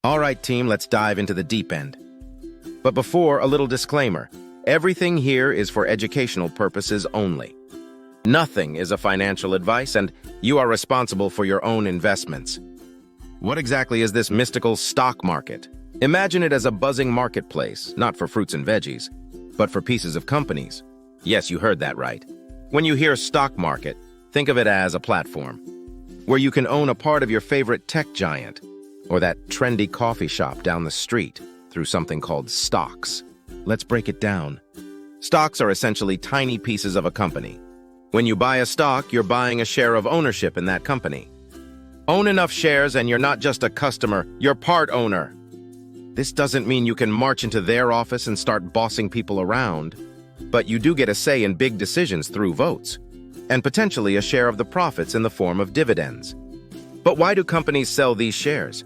All right, team, let's dive into the deep end. But before, a little disclaimer. Everything here is for educational purposes only. Nothing is a financial advice, and you are responsible for your own investments. What exactly is this mystical stock market? Imagine it as a buzzing marketplace, not for fruits and veggies, but for pieces of companies. Yes, you heard that right. When you hear stock market, think of it as a platform where you can own a part of your favorite tech giant or that trendy coffee shop down the street through something called stocks. Let's break it down. Stocks are essentially tiny pieces of a company. When you buy a stock, you're buying a share of ownership in that company. Own enough shares and you're not just a customer, you're part owner. This doesn't mean you can march into their office and start bossing people around, but you do get a say in big decisions through votes, and potentially a share of the profits in the form of dividends. But why do companies sell these shares?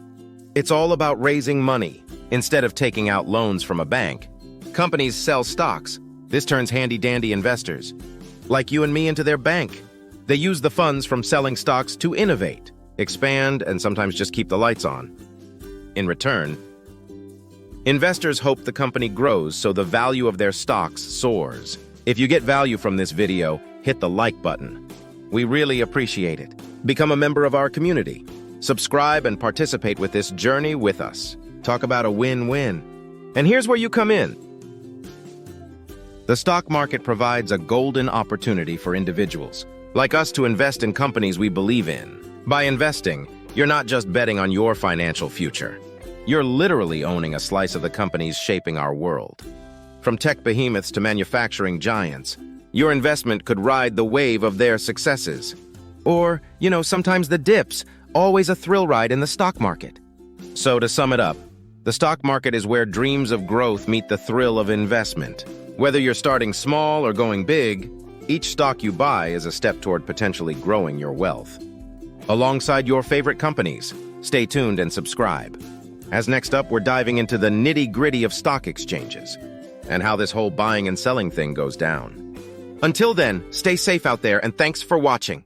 It's all about raising money. Instead of taking out loans from a bank, companies sell stocks. This turns handy-dandy investors, like you and me, into their bank. They use the funds from selling stocks to innovate, expand, and sometimes just keep the lights on. In return, investors hope the company grows so the value of their stocks soars. If you get value from this video, hit the like button. We really appreciate it. Become a member of our community. Subscribe and participate with this journey with us. Talk about a win-win. And here's where you come in. The stock market provides a golden opportunity for individuals like us to invest in companies we believe in. By investing, you're not just betting on your financial future. You're literally owning a slice of the companies shaping our world. From tech behemoths to manufacturing giants, your investment could ride the wave of their successes. Or, sometimes the dips, always a thrill ride in the stock market. So to sum it up, the stock market is where dreams of growth meet the thrill of investment. Whether you're starting small or going big, each stock you buy is a step toward potentially growing your wealth. Alongside your favorite companies, stay tuned and subscribe. As next up, we're diving into the nitty-gritty of stock exchanges and how this whole buying and selling thing goes down. Until then, stay safe out there and thanks for watching.